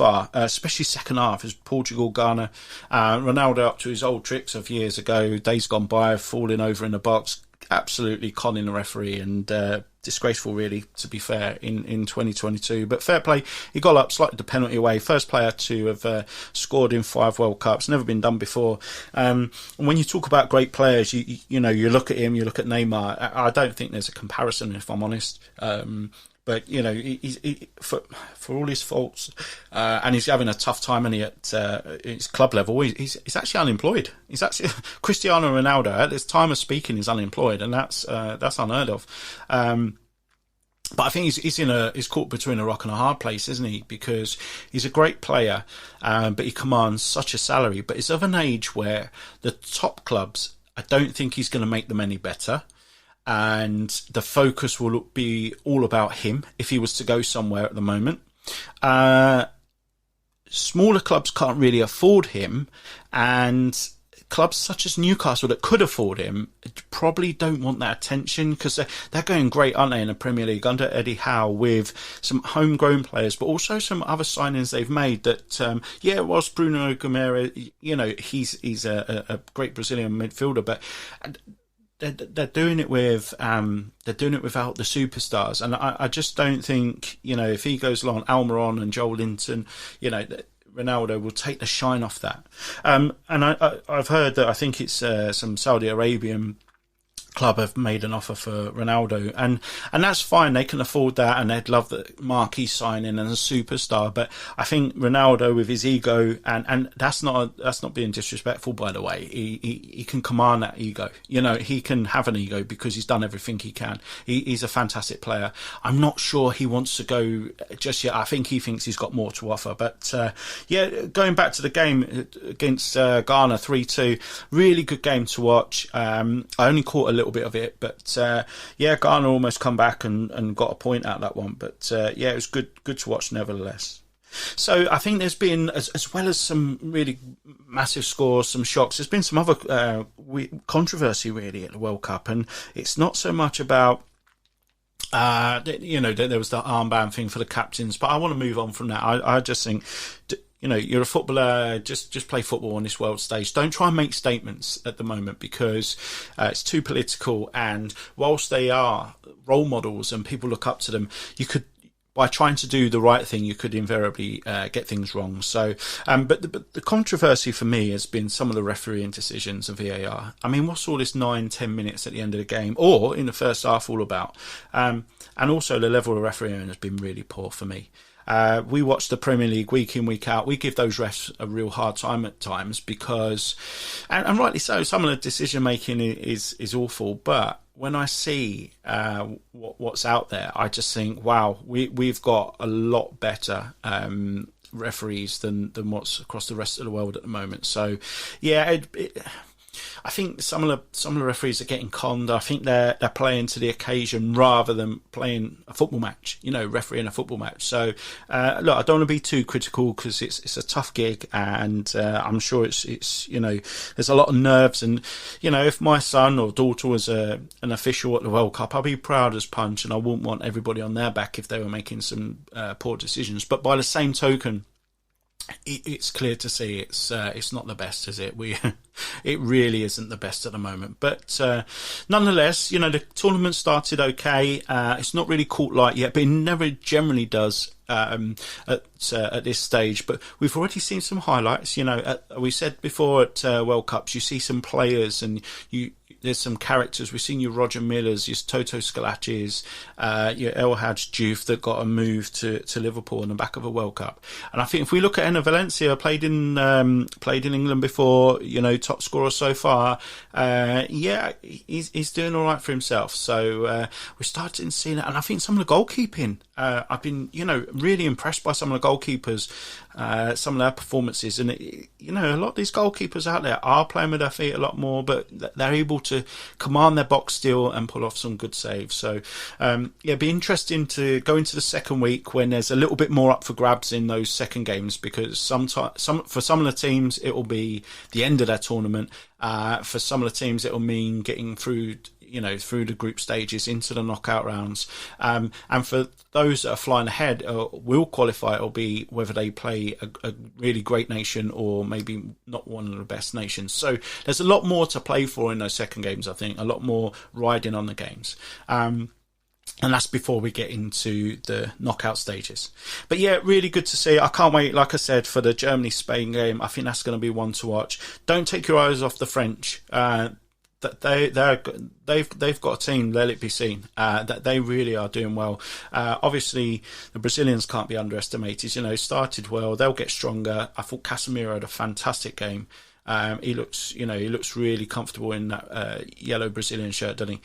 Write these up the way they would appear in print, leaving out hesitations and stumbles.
far, especially second half, is Portugal, Ghana. Ronaldo up to his old tricks of years ago, days gone by, falling over in the box, absolutely conning the referee, and disgraceful, really, to be fair, in 2022. But fair play, he got up slightly the penalty away. First player to have scored in 5 World Cups, never been done before. And when you talk about great players, you look at him, you look at Neymar. I don't think there's a comparison, if I'm honest. But he for all his faults, and he's having a tough time, and at his club level, he's actually unemployed. He's actually Cristiano Ronaldo at this time of speaking is unemployed, and that's unheard of. But I think he's caught between a rock and a hard place, isn't he? Because he's a great player, but he commands such a salary. But he's of an age where the top clubs, I don't think he's going to make them any better. And the focus will be all about him if he was to go somewhere at the moment. Smaller clubs can't really afford him, and clubs such as Newcastle that could afford him probably don't want that attention, because they're going great, aren't they, in the Premier League under Eddie Howe, with some homegrown players, but also some other signings they've made that, whilst Bruno Guimaraes, he's a great Brazilian midfielder, but they're doing it with without the superstars, and I just don't think, if he goes along, Almiron and Joel Linton, Ronaldo will take the shine off that. And I've heard that I think it's some Saudi Arabian club have made an offer for Ronaldo, and that's fine. They can afford that, and they'd love the marquee signing and a superstar. But I think Ronaldo, with his ego, and that's not being disrespectful, by the way. He can command that ego. He can have an ego because he's done everything he can. He's a fantastic player. I'm not sure he wants to go just yet. I think he thinks he's got more to offer. But going back to the game against Ghana, 3-2, really good game to watch. I only caught a little bit of it, but Ghana almost come back and got a point out of that one, but it was good to watch nevertheless. So I think there's been, as well as some really massive scores, some shocks, there's been some other controversy really at the World Cup, and it's not so much about there was the armband thing for the captains, but I want to move on from that. I just think, you're a footballer, just play football on this world stage. Don't try and make statements at the moment, because it's too political, and whilst they are role models and people look up to them, you could, by trying to do the right thing, you could invariably get things wrong. So, but the controversy for me has been some of the refereeing decisions of VAR. I mean, what's all this 9-10 minutes at the end of the game, or in the first half, all about? And also the level of refereeing has been really poor for me. We watch the Premier League week in, week out. We give those refs a real hard time at times because, and rightly so, some of the decision making is awful. But when I see what's out there, I just think, wow, we've got a lot better referees than what's across the rest of the world at the moment. So, I think some of the referees are getting conned. I think they're playing to the occasion rather than playing a football match, refereeing a football match. So, look, I don't want to be too critical because it's a tough gig, and I'm sure it's there's a lot of nerves. And, if my son or daughter was an official at the World Cup, I'd be proud as punch, and I wouldn't want everybody on their back if they were making some poor decisions. But by the same token, it's clear to see it's not the best, is it? It really isn't the best at the moment. But nonetheless, the tournament started okay. It's not really caught light yet, but it never generally does at this stage. But we've already seen some highlights. We said before at World Cups, you see some players and there's some characters. We've seen your Roger Millers, your Toto Scalacci's, your El Hadj Diouf that got a move to Liverpool on the back of a World Cup. And I think if we look at Enner Valencia, played in England before, top scorer so far. He's doing all right for himself. So we're starting to see that, and I think some of the goalkeeping. I've been, really impressed by some of the goalkeepers, some of their performances, and a lot of these goalkeepers out there are playing with their feet a lot more, but they're able to command their box still and pull off some good saves. So, it'd be interesting to go into the second week when there's a little bit more up for grabs in those second games, because for some of the teams it will be the end of their tournament. For some of the teams it will mean getting through, through the group stages into the knockout rounds. And for those that are flying ahead, will qualify. It'll be whether they play a really great nation or maybe not one of the best nations. So there's a lot more to play for in those second games, I think. A lot more riding on the games. And that's before we get into the knockout stages. But yeah, really good to see. I can't wait, like I said, for the Germany-Spain game. I think that's going to be one to watch. Don't take your eyes off the French. That they've got a team, let it be seen, that they really are doing well. Obviously the Brazilians can't be underestimated. Started well, they'll get stronger. I thought Casemiro had a fantastic game. He looks really comfortable in that yellow Brazilian shirt, doesn't he?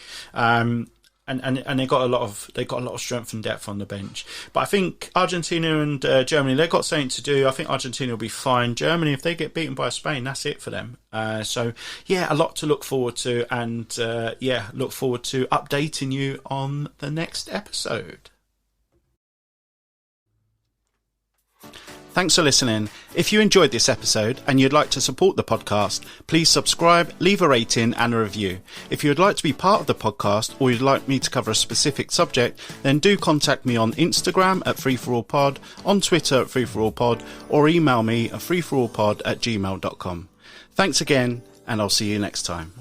And they got a lot of strength and depth on the bench. But I think Argentina and Germany, they've got something to do. I think Argentina will be fine. Germany, if they get beaten by Spain, that's it for them. So yeah, a lot to look forward to, and look forward to updating you on the next episode. Thanks for listening. If you enjoyed this episode and you'd like to support the podcast, please subscribe, leave a rating and a review. If you would like to be part of the podcast or you'd like me to cover a specific subject, then do contact me on Instagram at freeforallpod, on Twitter at freeforallpod, or email me at freeforallpod@gmail.com. Thanks again, and I'll see you next time.